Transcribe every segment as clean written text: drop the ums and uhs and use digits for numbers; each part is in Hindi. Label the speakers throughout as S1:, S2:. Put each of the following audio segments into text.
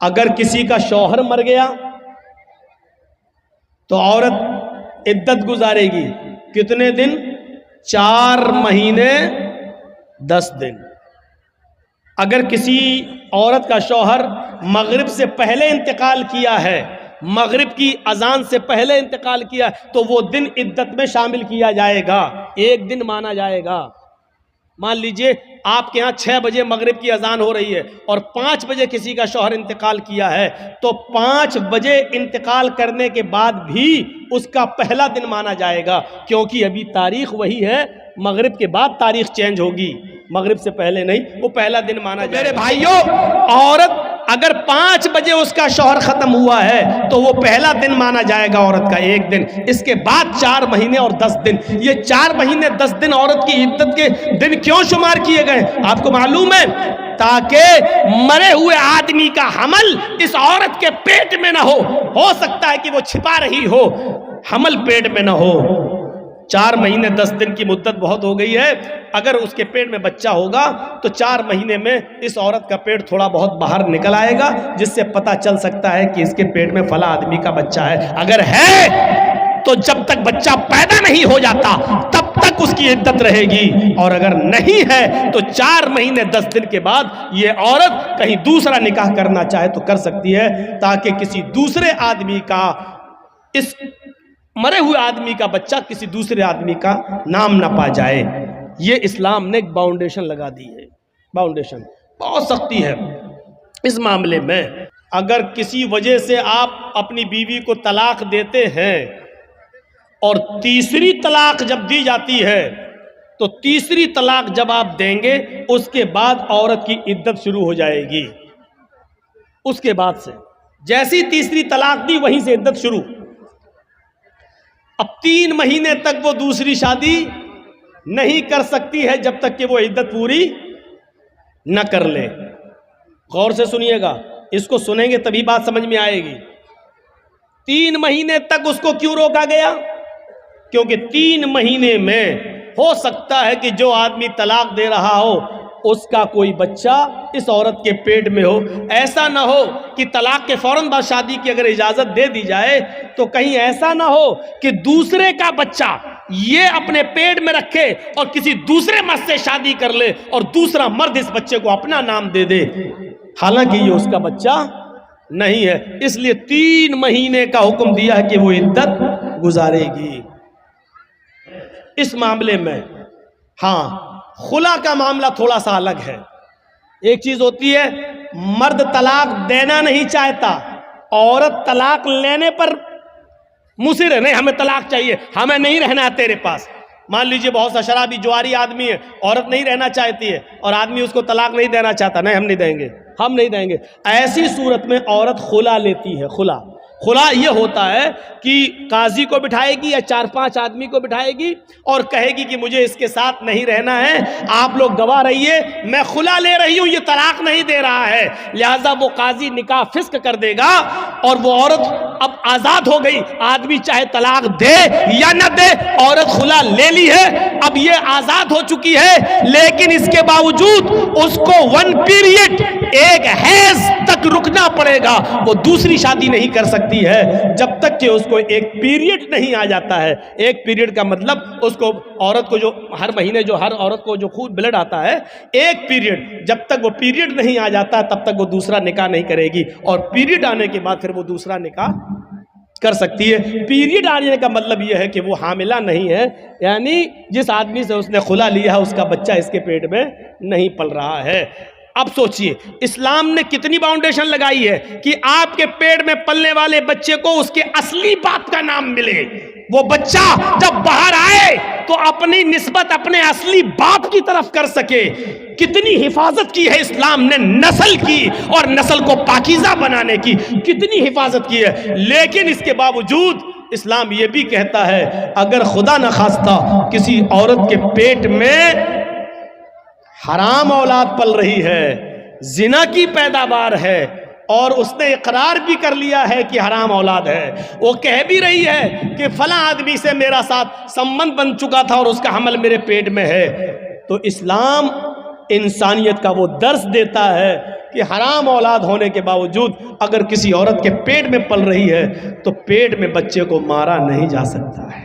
S1: अगर किसी का शौहर मर गया तो औरत इद्दत गुजारेगी कितने दिन? 4 महीने 10 दिन। अगर किसी औरत का शौहर मगरिब से पहले इंतकाल किया है, मगरिब की अजान से पहले इंतकाल किया, तो वो दिन इद्दत में शामिल किया जाएगा, 1 दिन माना जाएगा। मान लीजिए आपके यहाँ 6 बजे मगरिब की अजान हो रही है और 5 बजे किसी का शौहर इंतकाल किया है, तो 5 बजे इंतकाल करने के बाद भी उसका पहला दिन माना जाएगा, क्योंकि अभी तारीख वही है, मगरिब के बाद तारीख चेंज होगी, मगरिब से पहले नहीं, वो पहला दिन माना जाएगा। मेरे भाइयों, औरत अगर 5 बजे उसका शौहर खत्म हुआ है तो वो पहला दिन माना जाएगा औरत का, 1 दिन। इसके बाद 4 महीने और 10 दिन। ये 4 महीने 10 दिन औरत की इद्दत के दिन क्यों शुमार किए गए आपको मालूम है? ताकि मरे हुए आदमी का हमल इस औरत के पेट में ना हो सकता है कि वो छिपा रही हो, हमल पेट में ना हो। 4 महीने 10 दिन की मुद्दत बहुत हो गई है। अगर उसके पेट में बच्चा होगा तो 4 महीने में इस औरत का पेट थोड़ा बहुत बाहर निकल आएगा, जिससे पता चल सकता है कि इसके पेट में फला आदमी का बच्चा है। अगर है तो जब तक बच्चा पैदा नहीं हो जाता तब तक उसकी इद्दत रहेगी, और अगर नहीं है तो 4 महीने 10 दिन के बाद ये औरत कहीं दूसरा निकाह करना चाहे तो कर सकती है, ताकि किसी दूसरे आदमी का, इस मरे हुए आदमी का बच्चा किसी दूसरे आदमी का नाम ना पा जाए। ये इस्लाम ने एक बाउंडेशन लगा दी है, बाउंडेशन बहुत सख्ती है इस मामले में। अगर किसी वजह से आप अपनी बीवी को तलाक देते हैं और तीसरी तलाक जब दी जाती है, तो तीसरी तलाक जब आप देंगे उसके बाद औरत की इद्दत शुरू हो जाएगी। उसके बाद से जैसी तीसरी तलाक दी वहीं से इद्दत शुरू। अब 3 महीने तक वो दूसरी शादी नहीं कर सकती है जब तक कि वो इद्दत पूरी न कर ले। गौर से सुनिएगा, इसको सुनेंगे तभी बात समझ में आएगी। 3 महीने तक उसको क्यों रोका गया? क्योंकि 3 महीने में हो सकता है कि जो आदमी तलाक दे रहा हो उसका कोई बच्चा इस औरत के पेट में हो। ऐसा ना हो कि तलाक के फौरन बाद शादी की अगर इजाजत दे दी जाए तो कहीं ऐसा ना हो कि दूसरे का बच्चा ये अपने पेट में रखे और किसी दूसरे मर्द से शादी कर ले और दूसरा मर्द इस बच्चे को अपना नाम दे दे, हालांकि ये उसका बच्चा नहीं है। इसलिए 3 महीने का हुक्म दिया है कि वो इद्दत गुजारेगी। इस मामले में हाँ, खुला का मामला थोड़ा सा अलग है। एक चीज होती है मर्द तलाक देना नहीं चाहता, औरत तलाक लेने पर मुसिर है, नहीं हमें तलाक चाहिए, हमें नहीं रहना तेरे पास। मान लीजिए बहुत सा शराबी जुआरी आदमी है, औरत नहीं रहना चाहती है और आदमी उसको तलाक नहीं देना चाहता, नहीं हम नहीं देंगे, हम नहीं देंगे। ऐसी सूरत में औरत खुला लेती है। खुला ये होता है कि काजी को बिठाएगी या 4-5 आदमी को बिठाएगी और कहेगी कि मुझे इसके साथ नहीं रहना है, आप लोग गवाह रहिए, मैं खुला ले रही हूं, ये तलाक नहीं दे रहा है। लिहाजा वो काजी निकाह फिस्क कर देगा और वो औरत अब आजाद हो गई। आदमी चाहे तलाक दे या न दे, औरत खुला ले ली है, अब ये आजाद हो चुकी है, लेकिन इसके बावजूद उसको 1 पीरियड, 1 हैज तक रुकना पड़ेगा। वो दूसरी शादी नहीं कर सकती है जब तक कि उसको 1 पीरियड नहीं आ जाता है। 1 पीरियड का मतलब उसको, औरत को जो हर महीने जो हर औरत को जो खून ब्लड आता है, 1 पीरियड, जब तक वो पीरियड नहीं आ जाता तब तक वो दूसरा निकाह नहीं करेगी, और पीरियड आने के बाद फिर वो दूसरा निकाह कर सकती है। पीरियड आने का मतलब यह है कि वो हामिला नहीं है, यानी जिस आदमी से उसने खुला लिया है उसका बच्चा इसके पेट में नहीं पल रहा है। अब सोचिए इस्लाम ने कितनी बाउंडेशन लगाई है कि आपके पेट में पलने वाले बच्चे को उसके असली बाप का नाम मिले। वो बच्चा जब बाहर आए तो अपनी निस्बत अपने असली बाप की तरफ कर सके। कितनी हिफाजत की है इस्लाम ने नस्ल की, और नस्ल को पाकीज़ा बनाने की कितनी हिफाजत की है। लेकिन इसके बावजूद इस्लाम ये भी कहता है अगर खुदा न खास्ता किसी औरत के पेट में हराम औलाद पल रही है, जिना की पैदावार है, और उसने इकरार भी कर लिया है कि हराम औलाद है, वो कह भी रही है कि फला आदमी से मेरा साथ संबंध बन चुका था और उसका हमल मेरे पेट में है, तो इस्लाम इंसानियत का वो दर्स देता है कि हराम औलाद होने के बावजूद अगर किसी औरत के पेट में पल रही है तो पेट में बच्चे को मारा नहीं जा सकता है।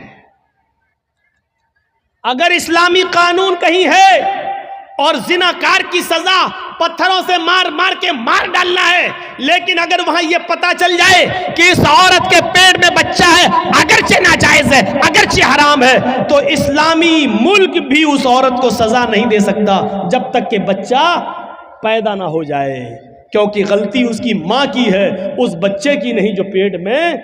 S1: अगर इस्लामी कानून कहीं है और जिनाकार की सजा पत्थरों से मार मार के मार डालना है, लेकिन अगर वहां यह पता चल जाए कि इस औरत के पेट में बच्चा है, अगरचे नाजायज है, अगरचे हराम है, तो इस्लामी मुल्क भी उस औरत को सजा नहीं दे सकता जब तक कि बच्चा पैदा ना हो जाए, क्योंकि गलती उसकी मां की है, उस बच्चे की नहीं जो पेट में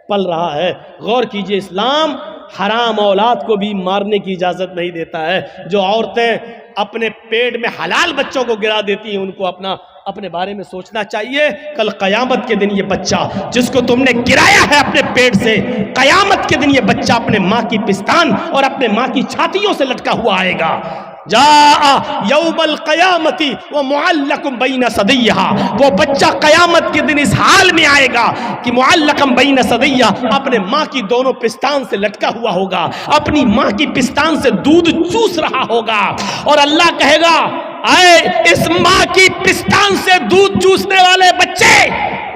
S1: पल रहा है। गौर कीजिए, इस्लाम हराम औलाद को भी मारने की इजाजत नहीं देता है। जो औरतें अपने पेट में हलाल बच्चों को गिरा देती हैं उनको अपने बारे में सोचना चाहिए। कल कयामत के दिन ये बच्चा जिसको तुमने गिराया है अपने पेट से, कयामत के दिन ये बच्चा अपने माँ की पिस्तान और अपने माँ की छातियों से लटका हुआ आएगा। जा यौमल कयामती व मुअल्लकुम बैन सदियहा, वो बच्चा कयामत के दिन इस हाल में आएगा कि मुअल्लकुम बैन सदियहा, अपने माँ की दोनों पिस्तान से लटका हुआ होगा, अपनी माँ की पिस्तान से दूध चूस रहा होगा। और अल्लाह कहेगा, आए इस माँ की पिस्तान से दूध चूसने वाले बच्चे,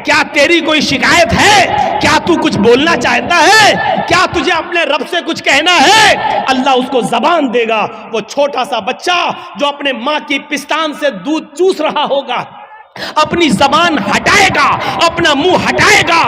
S1: क्या तेरी कोई शिकायत है? क्या तू कुछ बोलना चाहता है? क्या तुझे अपने रब से कुछ कहना है? अल्लाह उसको जबान देगा। वो छोटा सा बच्चा जो अपने माँ की पिस्तान से दूध चूस रहा होगा, अपनी जबान हटाएगा, अपना मुंह हटाएगा,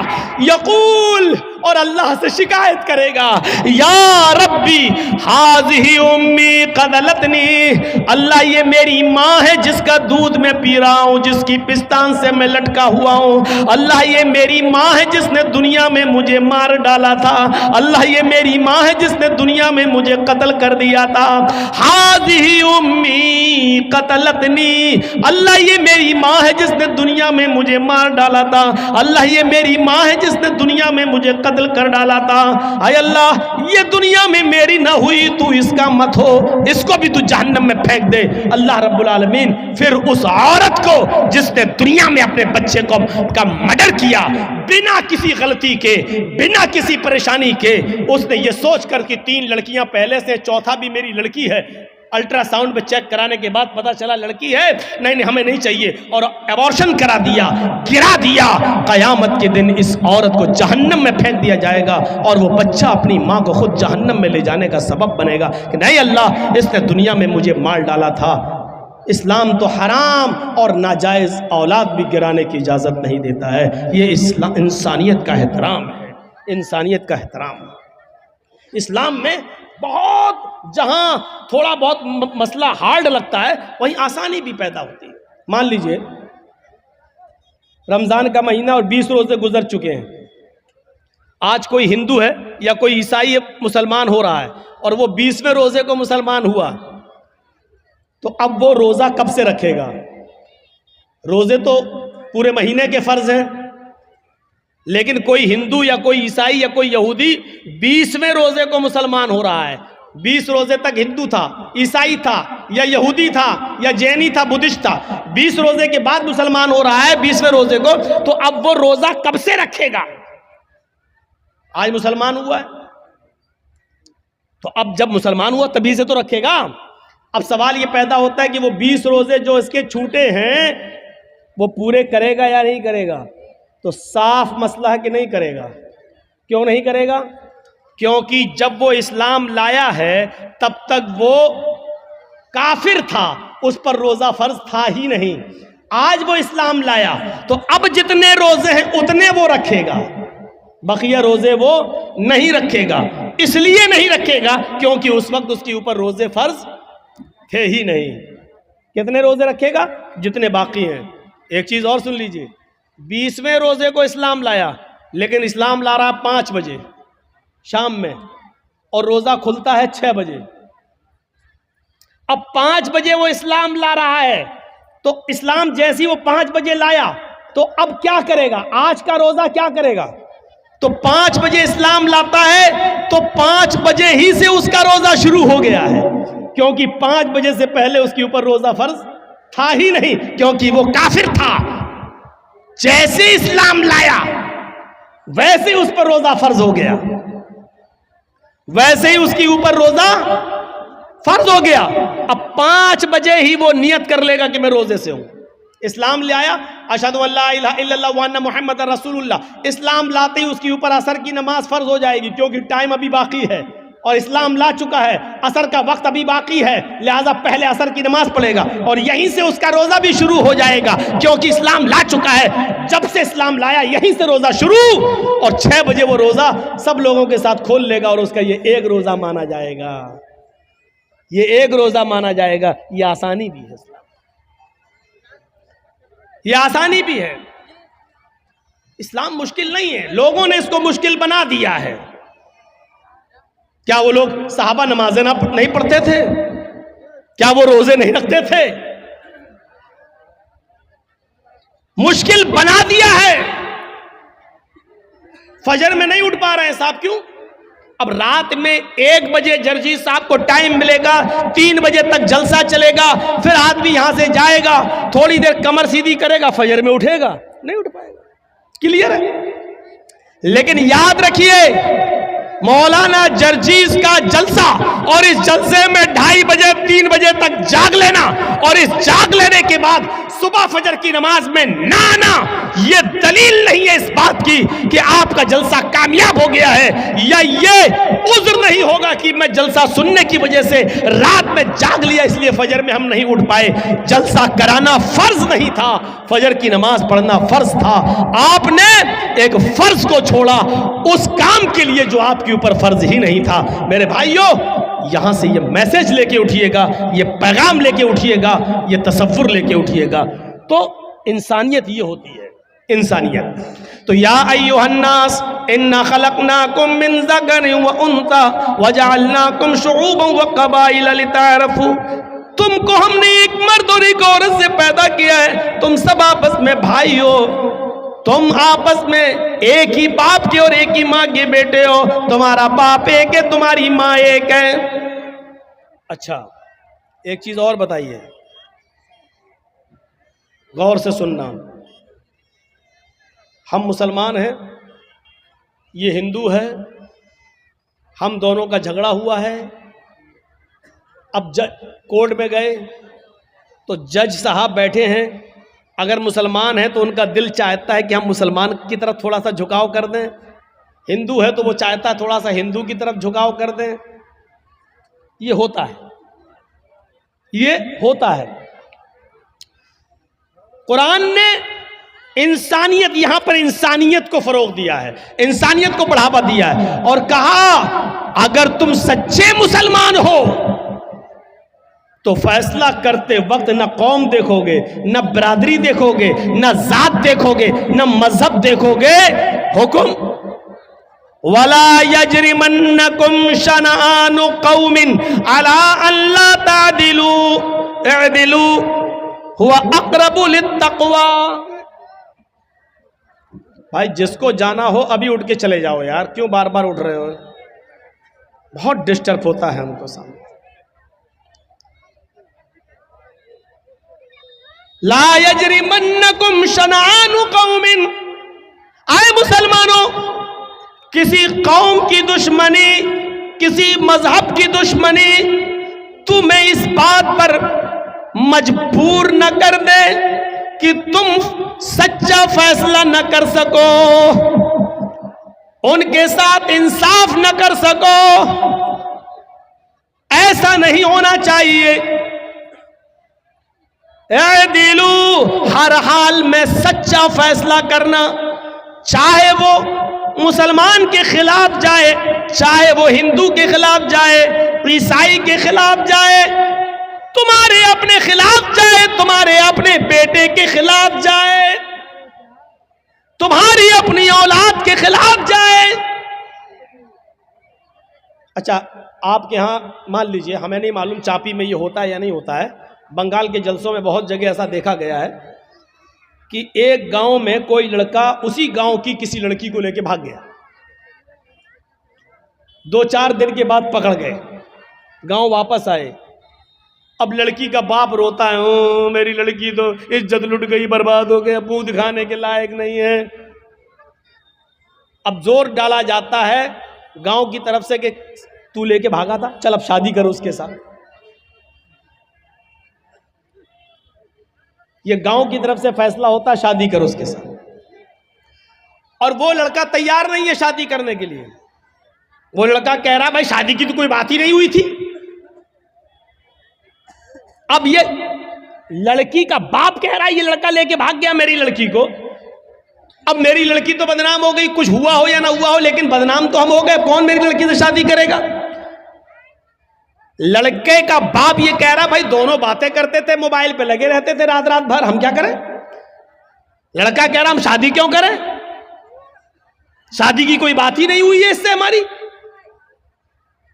S1: यकूल, और अल्लाह से शिकायत करेगा, या रब्बी हाज़िही उम्मी क़दलतनी, अल्लाह ये मेरी माँ है जिसका दूध मैं पी रहा हूँ, जिसकी पिस्तान से मैं लटका हुआ हूँ। अल्लाह ये मेरी माँ है जिसने दुनिया में मुझे मार डाला था। अल्लाह ये मेरी माँ है जिसने दुनिया में मुझे कत्ल कर दिया था। हाज़िही उम्मी क़तलतनी, अल्लाह ये मेरी माँ है जिसने दुनिया में मुझे मार डाला था। अल्लाह ये मेरी माँ है जिसने दुनिया में मुझे कत्ल कर डाला था। आय अल्लाह, ये दुनिया में मेरी ना हुई, तू इसका मत हो, इसको भी तू जहन्नम में फेंक दे। अल्लाह रब्बुल आलमीन फिर उस औरत को जिसने दुनिया में अपने बच्चे को का मर्डर किया बिना किसी गलती के, बिना किसी परेशानी के, उसने ये सोच कर कि 3 लड़कियां पहले से, चौथा भी मेरी लड़की है, अल्ट्रासाउंड में चेक कराने के बाद पता चला लड़की है, नहीं हमें नहीं चाहिए, और एबॉर्शन करा दिया, गिरा दिया। कयामत के दिन इस औरत को जहन्नम में फेंक दिया जाएगा और वो बच्चा अपनी माँ को खुद जहन्नम में ले जाने का सबब बनेगा कि नहीं अल्लाह, इसने दुनिया में मुझे मार डाला था। इस्लाम तो हराम और नाजायज़ औलाद भी गिराने की इजाज़त नहीं देता है। ये इस्लाम इंसानियत का एहतराम है, इंसानियत का एहतराम। इस्लाम में बहुत, जहां थोड़ा बहुत मसला हार्ड लगता है वहीं आसानी भी पैदा होती है। मान लीजिए रमज़ान का महीना और 20 रोजे गुजर चुके हैं, आज कोई हिंदू है या कोई ईसाई मुसलमान हो रहा है और वो 20वें रोजे को मुसलमान हुआ, तो अब वो रोज़ा कब से रखेगा? रोज़े तो पूरे महीने के फ़र्ज़ हैं, लेकिन कोई हिंदू या कोई ईसाई या कोई यहूदी 20वें रोज़े को मुसलमान हो रहा है। 20 रोज़े तक हिंदू था, ईसाई था या यहूदी था या जैनी था, बुद्धिस्ट था, 20 रोज़े के बाद मुसलमान हो रहा है 20वें रोज़े को, तो अब वो रोज़ा कब से रखेगा? आज मुसलमान हुआ है तो अब जब मुसलमान हुआ तभी से तो रखेगा। अब सवाल ये पैदा होता है कि वो 20 रोजे जो इसके छूटे हैं वो पूरे करेगा या नहीं करेगा? तो साफ मसला है कि नहीं करेगा। क्यों नहीं करेगा? क्योंकि जब वो इस्लाम लाया है तब तक वो काफिर था, उस पर रोजा फर्ज था ही नहीं। आज वो इस्लाम लाया तो अब जितने रोजे हैं उतने वो रखेगा, बकिया रोजे वो नहीं रखेगा। इसलिए नहीं रखेगा क्योंकि उस वक्त उसके ऊपर रोजे फर्ज थे ही नहीं। कितने रोजे रखेगा? जितने बाकी हैं। एक चीज और सुन लीजिए, 20वें रोजे को इस्लाम लाया, लेकिन इस्लाम ला रहा 5 बजे शाम में और रोजा खुलता है 6 बजे। अब 5 बजे वो इस्लाम ला रहा है, तो इस्लाम जैसी वो 5 बजे लाया तो अब क्या करेगा? आज का रोजा क्या करेगा? तो 5 बजे इस्लाम लाता है तो 5 बजे ही से उसका रोजा शुरू हो गया है, क्योंकि 5 बजे से पहले उसके ऊपर रोजा फर्ज था ही नहीं, क्योंकि वो काफिर था। जैसे इस्लाम लाया वैसे उस पर रोजा फर्ज हो गया, वैसे ही उसके ऊपर रोजा फर्ज हो गया। अब 5 बजे ही वो नियत कर लेगा कि मैं रोजे से हूं, इस्लाम ले आया, अशहदु अल्ला इलाहा इल्लल्लाह व अन्ना मुहम्मद रसूलुल्लाह। इस्लाम लाते ही उसके ऊपर असर की नमाज फर्ज हो जाएगी, क्योंकि टाइम अभी बाकी है और इस्लाम ला चुका है, असर का वक्त अभी बाकी है, लिहाजा पहले असर की नमाज पढ़ेगा और यहीं से उसका रोजा भी शुरू हो जाएगा, क्योंकि इस्लाम ला चुका है। जब से इस्लाम लाया यहीं से रोजा शुरू, और 6 बजे वो रोजा सब लोगों के साथ खोल लेगा और उसका ये एक रोजा माना जाएगा, ये एक रोजा माना जाएगा। ये आसानी भी है, ये आसानी भी है। इस्लाम मुश्किल नहीं है, लोगों ने इसको मुश्किल बना दिया है। क्या वो लोग सहाबा नमाजें नहीं पढ़ते थे? क्या वो रोजे नहीं रखते थे? मुश्किल बना दिया है। फजर में नहीं उठ पा रहे हैं साहब, क्यों? अब रात में 1 बजे जर्जी साहब को टाइम मिलेगा, 3 बजे तक जलसा चलेगा, फिर आदमी यहां से जाएगा, थोड़ी देर कमर सीधी करेगा, फजर में उठेगा? नहीं उठ पाएगा। क्लियर है? लेकिन याद रखिए, मौलाना जर्जीस का जलसा और इस जलसे में 2:30 बजे 3 बजे तक जाग लेना और इस जाग लेने के बाद सुबह फजर की नमाज में ना आना, यह दलील नहीं है इस बात की कि आपका जलसा कामयाब हो गया है, या ये उज़्र नहीं होगा कि मैं जलसा सुनने की वजह से रात में जाग लिया इसलिए फजर में हम नहीं उठ पाए। जलसा कराना फर्ज नहीं था, फजर की नमाज पढ़ना फर्ज था। आपने एक फर्ज को छोड़ा उस काम के लिए जो आपके ऊपर फर्ज ही नहीं था। मेरे भाइयों, यहां से ये मैसेज लेके उठिएगा, ये पैगाम लेके उठिएगा, ये तसव्वुर लेके उठिएगा। तो इंसानियत ये होती है, इंसानियत। तो या अय्युहन्नास इन्ना खलकनाकुम मिन ज़करिन व उन्सा व जअलनाकुम शुऊबन व क़बाइल लितारफू। तुमको हमने एक मर्द और एक औरत से पैदा किया है, तुम सब आपस में भाई हो, तुम आपस में एक ही बाप के और एक ही माँ के बेटे हो, तुम्हारा बाप एक है, तुम्हारी माँ एक है। अच्छा, एक चीज और बताइए, गौर से सुनना। हम मुसलमान हैं, ये हिंदू है, हम दोनों का झगड़ा हुआ है। अब कोर्ट में गए तो जज साहब बैठे हैं, अगर मुसलमान है तो उनका दिल चाहता है कि हम मुसलमान की तरफ थोड़ा सा झुकाव कर दें, हिंदू है तो वो चाहता है थोड़ा सा हिंदू की तरफ झुकाव कर दें। ये होता है, ये होता है। कुरान ने इंसानियत, यहां पर इंसानियत को फरोग दिया है, इंसानियत को बढ़ावा दिया है और कहा अगर तुम सच्चे मुसलमान हो तो फैसला करते वक्त न कौम देखोगे, न बरादरी देखोगे, न जात देखोगे, न मजहब देखोगे। हुकुम वला यजरिमन्नकुम शनआनु कौमिन अला अल्ला तादिलू इदिलू हुवा अक़रबु लित्तक़वा। भाई जिसको जाना हो अभी उठ के चले जाओ यार, क्यों बार बार उठ रहे हो? बहुत डिस्टर्ब होता है हमको सामने। ला यजरिमन्नकुम शनआनु कौमिन, आए मुसलमानों, किसी कौम की दुश्मनी, किसी मजहब की दुश्मनी तुम्हें इस बात पर मजबूर न कर दे कि तुम सच्चा फैसला न कर सको, उनके साथ इंसाफ न कर सको। ऐसा नहीं होना चाहिए। ए दिलू, हर हाल में सच्चा फैसला करना, चाहे वो मुसलमान के खिलाफ जाए, चाहे वो हिंदू के खिलाफ जाए, ईसाई के खिलाफ जाए, तुम्हारे अपने खिलाफ जाए, तुम्हारे अपने बेटे के खिलाफ जाए, तुम्हारी अपनी औलाद के खिलाफ जाए। अच्छा, आपके यहां मान लीजिए, हमें नहीं मालूम चापी में ये होता है या नहीं होता है, बंगाल के जलसों में बहुत जगह ऐसा देखा गया है कि एक गांव में कोई लड़का उसी गांव की किसी लड़की को लेकर भाग गया, 2-4 दिन के बाद पकड़ गए, गांव वापस आए। अब लड़की का बाप रोता है, ओ मेरी लड़की तो इज्जत लुट गई, बर्बाद हो गया, मुंह दिखाने के लायक नहीं है। अब जोर डाला जाता है गांव की तरफ से कि तू लेके भागा था, चल अब शादी करो उसके साथ। ये गांव की तरफ से फैसला होता है शादी करो उसके साथ, और वो लड़का तैयार नहीं है शादी करने के लिए। वो लड़का कह रहा भाई शादी की तो कोई बात ही नहीं हुई थी। अब ये लड़की का बाप कह रहा है ये लड़का लेके भाग गया मेरी लड़की को। अब मेरी लड़की तो बदनाम हो गई, कुछ हुआ हो या ना हुआ हो, लेकिन बदनाम तो हम हो गए। कौन मेरी लड़की से शादी करेगा? लड़के का बाप ये कह रहा भाई दोनों बातें करते थे, मोबाइल पे लगे रहते थे रात रात भर, हम क्या करें? लड़का कह रहा हम शादी क्यों करें, शादी की कोई बात ही नहीं हुई है इससे हमारी।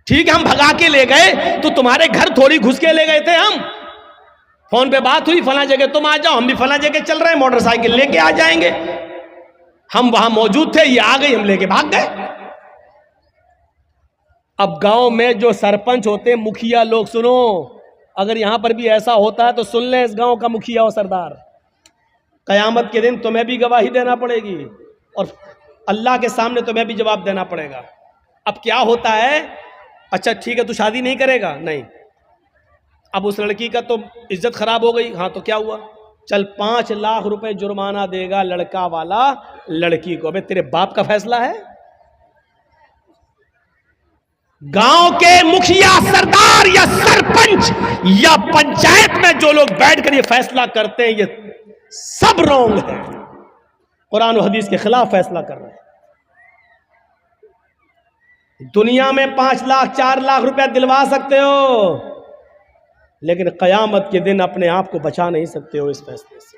S1: ठीक है हम भगा के ले गए तो तुम्हारे घर थोड़ी घुस के ले गए थे हम। फोन पे बात हुई फला जगह तुम आ जाओ, हम भी फला जगह चल रहे हैं, मोटरसाइकिल लेके आ जाएंगे। हम वहां मौजूद थे, ये आ गई, हम लेके भाग गए। अब गांव में जो सरपंच होते हैं, मुखिया लोग, सुनो, अगर यहां पर भी ऐसा होता है तो सुन लें, इस गांव का मुखिया और सरदार, कयामत के दिन तुम्हें भी गवाही देना पड़ेगी और अल्लाह के सामने तुम्हें भी जवाब देना पड़ेगा। अब क्या होता है, अच्छा ठीक है तू शादी नहीं करेगा, नहीं, अब उस लड़की का तो इज्जत खराब हो गई, हाँ तो क्या हुआ, चल 5 लाख रुपए जुर्माना देगा लड़का वाला लड़की को। अबे तेरे बाप का फैसला है? गांव के मुखिया, सरदार या सरपंच या पंचायत में जो लोग बैठकर ये फैसला करते हैं, ये सब रॉन्ग है, कुरान और हदीस के खिलाफ फैसला कर रहे हैं। दुनिया में 5 लाख 4 लाख रुपया दिलवा सकते हो, लेकिन कयामत के दिन अपने आप को बचा नहीं सकते हो इस फैसले से।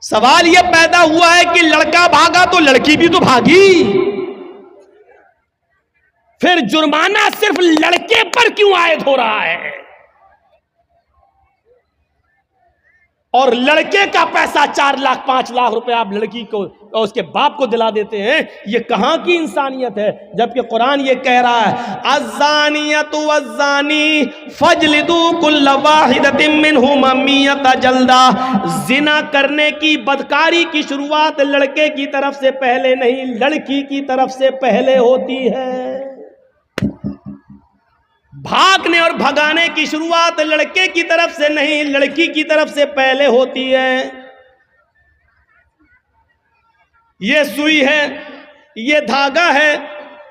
S1: सवाल यह पैदा हुआ है कि लड़का भागा तो लड़की भी तो भागी, फिर जुर्माना सिर्फ लड़के पर क्यों आयद हो रहा है? और लड़के का पैसा 4 लाख 5 लाख रुपए आप लड़की को और उसके बाप को दिला देते हैं, ये कहां की इंसानियत है? जबकि कुरान ये कह रहा है अज़्ज़ानियतु वज़्ज़ानी फजलिदू कुल्ल वाहिदतिन मिनहुमा मियता जल्दा। जिना करने की, बदकारी की शुरुआत लड़के की तरफ से पहले नहीं, लड़की की तरफ से पहले होती है। भागने और भगाने की शुरुआत लड़के की तरफ से नहीं, लड़की की तरफ से पहले होती है। ये सुई है, ये धागा है,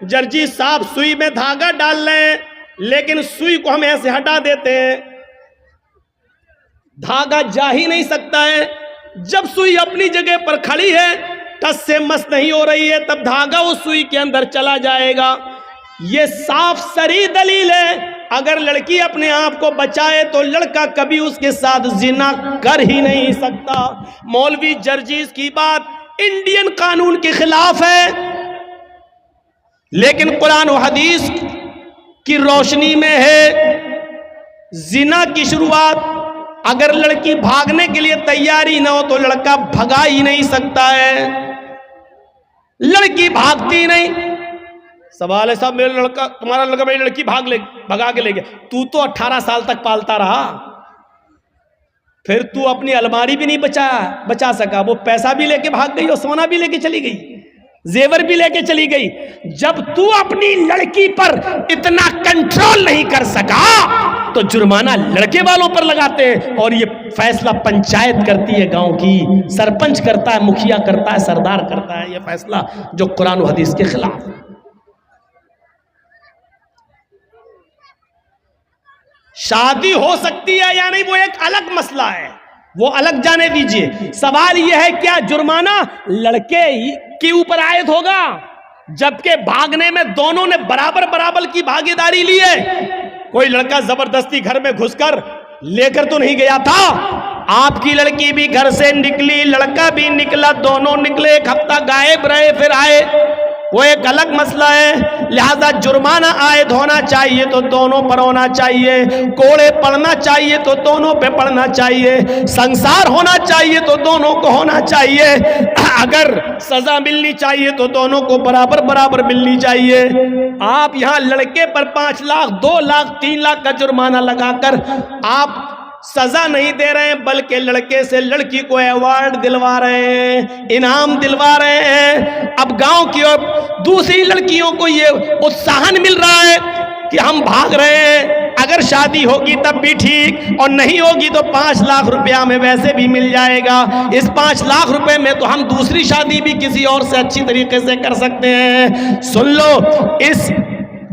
S1: जर्जी साहब सुई में धागा डाल रहे हैं, लेकिन सुई को हम ऐसे हटा देते हैं, धागा जा ही नहीं सकता है। जब सुई अपनी जगह पर खड़ी है, टस से मस नहीं हो रही है, तब धागा उस सुई के अंदर चला जाएगा। ये साफ सरी दलील है, अगर लड़की अपने आप को बचाए तो लड़का कभी उसके साथ जिना कर ही नहीं सकता। मौलवी जर्जीस की बात इंडियन कानून के खिलाफ है, लेकिन कुरान और हदीस की रोशनी में है। जिना की शुरुआत अगर लड़की भागने के लिए तैयारी ना हो तो लड़का भगा ही नहीं सकता है, लड़की भागती नहीं। सवाल है साहब, मेरा लड़का, तुम्हारा लड़का मेरी लड़की भगा के ले गया, तू तो 18 साल तक पालता रहा, फिर तू अपनी अलमारी भी नहीं बचा सका, वो पैसा भी लेके भाग गई और सोना भी लेके चली गई, जेवर भी लेके चली गई। जब तू अपनी लड़की पर इतना कंट्रोल नहीं कर सका तो जुर्माना लड़के वालों पर लगाते हैं, और ये फैसला पंचायत करती है, गांव की सरपंच करता है, मुखिया करता है, सरदार करता है, ये फैसला जो कुरान और हदीस के खिलाफ। शादी हो सकती है या नहीं वो एक अलग मसला है, वो अलग जाने दीजिए। सवाल यह है क्या जुर्माना लड़के के ऊपर आयद होगा, जबकि भागने में दोनों ने बराबर बराबर की भागीदारी ली है। कोई लड़का जबरदस्ती घर में घुसकर लेकर तो नहीं गया था, आपकी लड़की भी घर से निकली, लड़का भी निकला, दोनों निकले, 1 हफ्ता गायब रहे, फिर आए, वो एक अलग मसला है। लिहाजा जुर्माना आयद होना चाहिए तो दोनों पर होना चाहिए, कोड़े पड़ना चाहिए तो दोनों पे पड़ना चाहिए, संसार होना चाहिए तो दोनों को होना चाहिए, अगर सजा मिलनी चाहिए तो दोनों को बराबर बराबर मिलनी चाहिए। आप यहाँ लड़के पर 5 लाख 2 लाख 3 लाख का जुर्माना लगाकर आप सजा नहीं दे रहे हैं, बल्कि लड़के से लड़की को अवार्ड दिलवा रहे हैं, इनाम दिलवा रहे हैं। अब गांव की और दूसरी लड़कियों को ये उत्साहन मिल रहा है कि हम भाग रहे हैं, अगर शादी होगी तब भी ठीक, और नहीं होगी तो 5 लाख रुपया में वैसे भी मिल जाएगा। इस 5 लाख रुपए में तो हम दूसरी शादी भी किसी और से अच्छी तरीके से कर सकते हैं। सुन लो, इस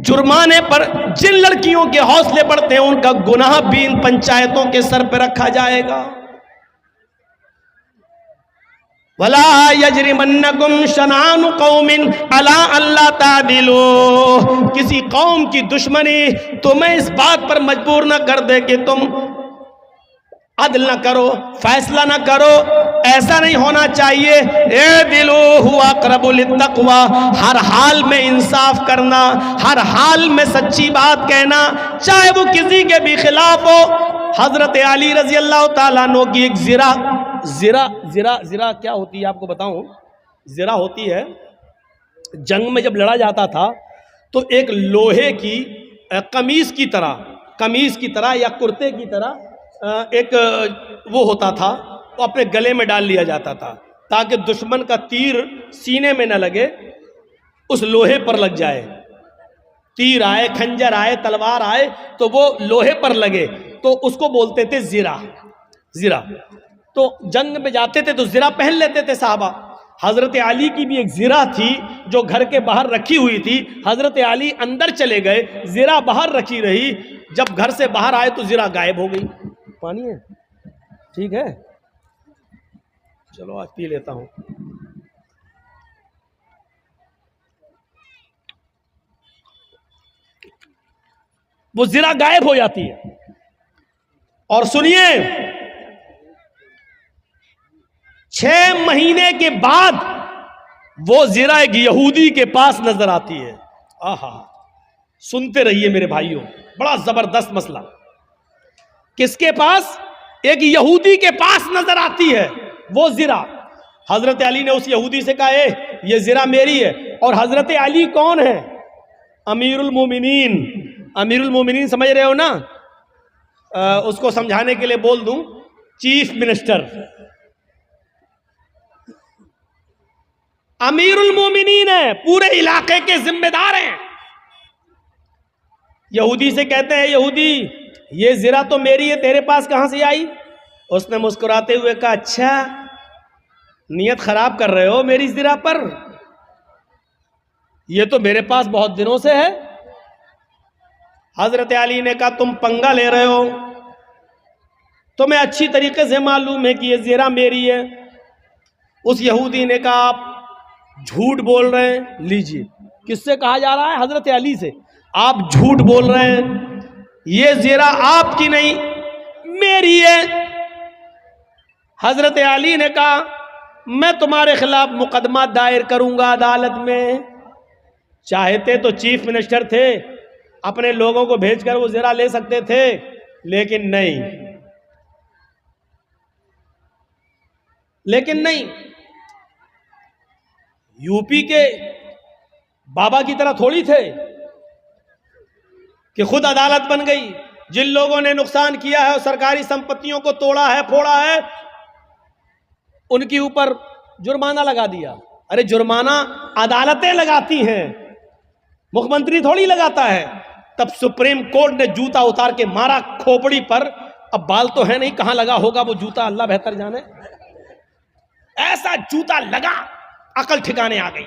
S1: जुर्माने पर जिन लड़कियों के हौसले बढ़ते हैं उनका गुनाह भी इन पंचायतों के सर पर रखा जाएगा। वला यजरिमन्नकुम शनानु कौमिन अला अल्ला तादिलू, किसी कौम की दुश्मनी तुम्हें इस बात पर मजबूर न कर दे कि तुम अदल न करो, फैसला न करो। ऐसा नहीं होना चाहिए। ए दिलो हुआ अक़रबु लित्तक़वा, हर हाल में इंसाफ करना, हर हाल में सच्ची बात कहना, चाहे वो किसी के भी खिलाफ हो। हजरत अली रजी अल्लाह ताला अन्हु की एक जिरा क्या होती है आपको बताऊं। जिरा होती है, जंग में जब लड़ा जाता था तो एक लोहे की कमीज की तरह या कुर्ते की तरह एक वो होता था, वो अपने गले में डाल लिया जाता था ताकि दुश्मन का तीर सीने में न लगे, उस लोहे पर लग जाए। तीर आए, खंजर आए, तलवार आए तो वो लोहे पर लगे, तो उसको बोलते थे जिरा। तो जंग में जाते थे तो जिरा पहन लेते थे साहबा। हजरत अली की भी एक जिरा थी जो घर के बाहर रखी हुई थी। हजरत अली अंदर चले गए, जिरा बाहर रखी रही। जब घर से बाहर आए तो जिरा गायब हो गई। पानी है? ठीक है, चलो आज पी लेता हूं। वो जिरा गायब हो जाती है। और सुनिए, 6 महीने के बाद वो जिरा एक यहूदी के पास नजर आती है। आहा, सुनते रहिए मेरे भाइयों, बड़ा जबरदस्त मसला। किसके पास? एक यहूदी के पास नजर आती है वो जिरा। हजरत अली ने उस यहूदी से कहा, ये जिरा मेरी है। और हजरत अली कौन है? अमीरुल मोमिनीन। अमीरुल मोमिनीन समझ रहे हो ना? उसको समझाने के लिए बोल दूं, चीफ मिनिस्टर। अमीरुल मोमिनीन है, पूरे इलाके के जिम्मेदार हैं। यहूदी से कहते हैं, यहूदी ये जिरा तो मेरी है, तेरे पास कहां से आई? उसने मुस्कुराते हुए कहा, अच्छा नियत खराब कर रहे हो मेरी जिरा पर, ये तो मेरे पास बहुत दिनों से है। हजरत अली ने कहा, तुम पंगा ले रहे हो, तुम्हें अच्छी तरीके से मालूम है कि ये जिरा मेरी है। उस यहूदी ने कहा, आप झूठ बोल रहे हैं। लीजिए, किससे कहा जा रहा है? हजरत अली से। आप झूठ बोल रहे हैं, ये जिरा आपकी नहीं मेरी है। हजरत अली ने कहा, मैं तुम्हारे खिलाफ मुकदमा दायर करूंगा अदालत में। चाहते तो चीफ मिनिस्टर थे, अपने लोगों को भेजकर वो जिरा ले सकते थे, लेकिन नहीं। यूपी के बाबा की तरह थोड़ी थे कि खुद अदालत बन गई। जिन लोगों ने नुकसान किया है और सरकारी संपत्तियों को तोड़ा है, फोड़ा है, उनके ऊपर जुर्माना लगा दिया। अरे जुर्माना अदालतें लगाती हैं, मुख्यमंत्री थोड़ी लगाता है। तब सुप्रीम कोर्ट ने जूता उतार के मारा खोपड़ी पर। अब बाल तो है नहीं, कहां लगा होगा वो जूता, अल्लाह बेहतर जाने। ऐसा जूता लगा, अकल ठिकाने आ गई।